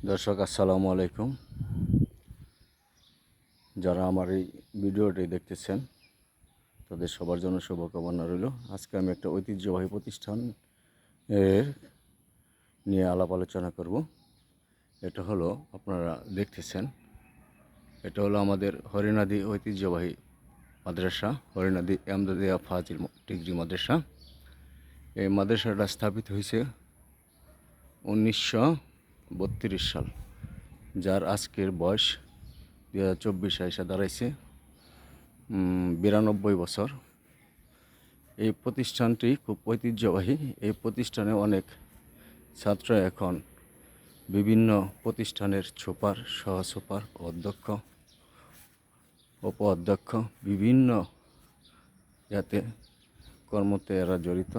দর্শক আসসালামু আলাইকুম। যারা আমার এই ভিডিওটি দেখতেছেন তাদের সবার জন্য শুভকামনা রইল। আজকে আমি একটা ঐতিহ্যবাহী প্রতিষ্ঠান এর নিয়ে আলাপ আলোচনা করব। এটা হলো আপনারা দেখতেছেন, এটা হলো আমাদের হরিনাদি ঐতিহ্যবাহী মাদ্রাসা, হরিনাদি এমদাদিয়া ফাজিল ডিগ্রি মাদ্রাসা। এই মাদ্রাসাটা স্থাপিত হয়েছে 1932 সাল, যার আজকের বয়স 2024 এসে দাঁড়াইছে 92 বছর। এই প্রতিষ্ঠানটি খুব ঐতিহ্যবাহী। এই প্রতিষ্ঠানে অনেক ছাত্র এখন বিভিন্ন প্রতিষ্ঠানের সুপার, সহসুপার, অধ্যক্ষ, উপ-অধ্যক্ষ বিভিন্ন যাতে কর্মতে এরা জড়িত।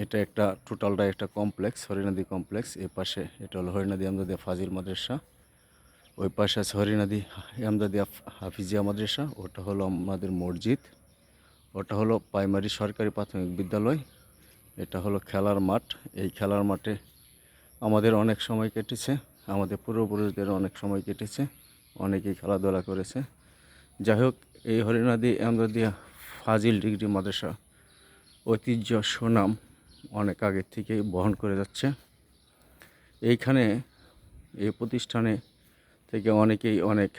এটা একটা টোটালটা একটা কমপ্লেক্স, হরিনাদি কমপ্লেক্স। এ পাশে এটা হলো হরিনাদি এমদাদিয়া ফাজিল মাদ্রাসা, ওই পাশে আছে হরিনাদি এমদাদিয়া হাফিজিয়া মাদ্রাসা, ওটা হলো আমাদের মসজিদ, ওটা হলো প্রাইমারি সরকারি প্রাথমিক বিদ্যালয়, এটা হলো খেলার মাঠ। এই খেলার মাঠে আমাদের অনেক সময় কেটেছে, আমাদের পূর্বপুরুষদের অনেক সময় কেটেছে, অনেকেই খেলাধুলা করেছে। যাই হোক, এই হরিনাদি এমদাদিয়া ফাজিল ডিগ্রি মাদ্রাসা ঐতিহ্য সুনাম অনেক আগের থেকেই বহন করে যাচ্ছে। এইখানে এই প্রতিষ্ঠানে থেকে অনেকেই অনেক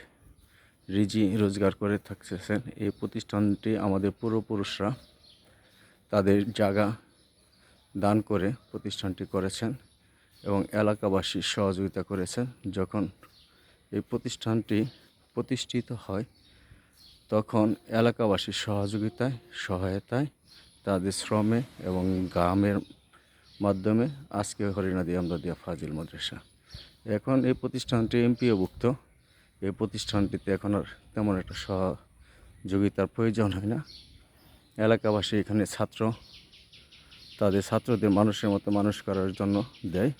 রোজগার করে থাকতেছেন। এই প্রতিষ্ঠানটি আমাদের পূর্বপুরুষরা তাদের জায়গা দান করে প্রতিষ্ঠানটি করেছেন এবং এলাকাবাসী সহযোগিতা করেছেন। যখন এই প্রতিষ্ঠানটি প্রতিষ্ঠিত হয় তখন এলাকাবাসীর সহযোগিতায়, সহায়তায়, তাদের শ্রমে এবং গ্রামের মাধ্যমে আজকে হরিনাদি এমদাদিয়া ফাজিল মাদ্রাসা। এখন এই প্রতিষ্ঠানটি এমপিওভুক্ত। এই প্রতিষ্ঠানটিতে এখন আর তেমন একটা সহযোগিতার প্রয়োজন হয় না। এলাকাবাসী এখানে তাদের ছাত্রদের মানুষের মতো মানুষ করার জন্য দেয়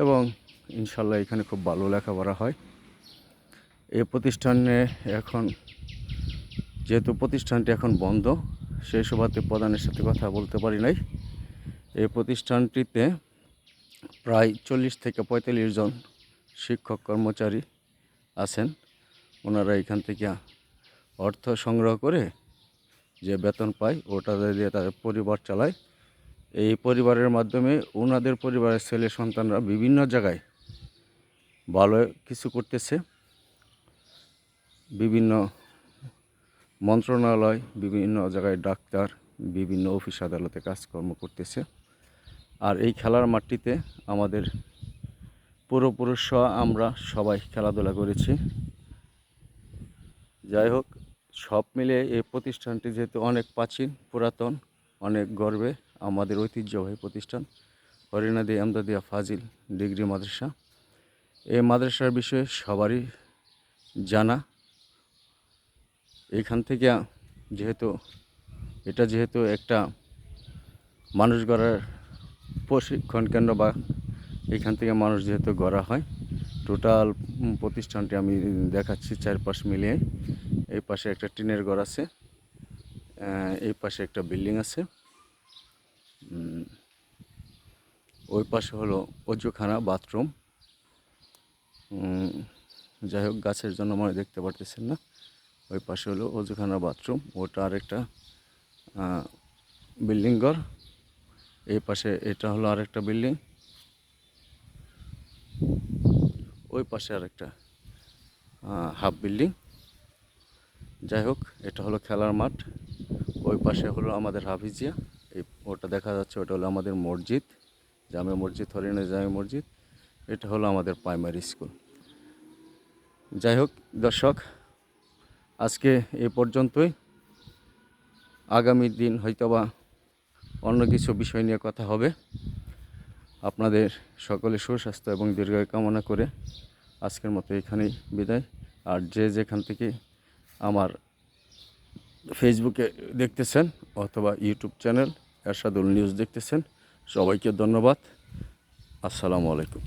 এবং ইনশাল্লাহ এখানে খুব ভালো লেখাপড়া হয়। এই প্রতিষ্ঠানে এখন যেহেতু প্রতিষ্ঠানটি এখন বন্ধ, সেই সুবাদে প্রধানের সাথে কথা বলতে পারি নাই। এই প্রতিষ্ঠানটিতে প্রায় 40 থেকে 45 জন শিক্ষক কর্মচারী আছেন। ওনারা এখান থেকে অর্থ সংগ্রহ করে যে বেতন পায় ওটা দিয়ে তাদের পরিবার চালায়। এই পরিবারের মাধ্যমে ওনাদের পরিবারের ছেলে সন্তানরা বিভিন্ন জায়গায় ভালো কিছু করতেছে, বিভিন্ন মন্ত্রণালয়, বিভিন্ন জায়গায় ডাক্তার, বিভিন্ন অফিস আদালতে কাজকর্ম করতেছে। আর এই খেলার মাঠটিতে আমাদের পূর্বপুরুষরা আমরা সবাই খেলাধুলা করেছি। যাই হোক, সব মিলে এই প্রতিষ্ঠানটি যেহেতু অনেক প্রাচীন, পুরাতন, অনেক গর্বে আমাদের ঐতিহ্যবাহী প্রতিষ্ঠান হরিনাদি এমদাদিয়া ফাজিল ডিগ্রি মাদ্রাসা। এই মাদ্রাসার বিষয়ে সবারই জানা। এখান থেকে যেহেতু একটা মানুষ গড়ার প্রশিক্ষণ কেন্দ্র, বা এখান থেকে মানুষ যেহেতু গড়া হয়, টোটাল প্রতিষ্ঠানটি আমি দেখাচ্ছি চারপাশ মিলিয়ে। এই পাশে একটা টিনের ঘর আছে, এই পাশে একটা বিল্ডিং আছে, ওই পাশে হলো অজুখানা, বাথরুম। যাই হোক, গাছের জন্য মনে দেখতে পারতেছেন না। ওই পাশে হলো অজুখানা, বাথরুম, ওটা আরেকটা বিল্ডিং ঘর। এই পাশে এটা হলো আরেকটা বিল্ডিং, ওই পাশে আরেকটা হাফ বিল্ডিং। যাই হোক, এটা হলো খেলার মাঠ, ওই পাশে হলো আমাদের হাফিজিয়া, ওটা দেখা যাচ্ছে, ওটা হলো আমাদের মসজিদ, জামে মসজিদ, হরিণা জামে মসজিদ। এটা হলো আমাদের প্রাইমারি স্কুল। যাই হোক দর্শক, আজকে এ পর্যন্তই। আগামী দিন হয়তোবা অন্য কিছু বিষয় নিয়ে কথা হবে। আপনাদের সকলে সুস্বাস্থ্য এবং দীর্ঘায়ু কামনা করে আজকের মতো এখানেই বিদায়। আর যে যেখান থেকে আমার ফেসবুকে দেখতেছেন অথবা ইউটিউব চ্যানেল এরশাদুল নিউজ দেখতেছেন, সবাইকে ধন্যবাদ। আসসালামু আলাইকুম।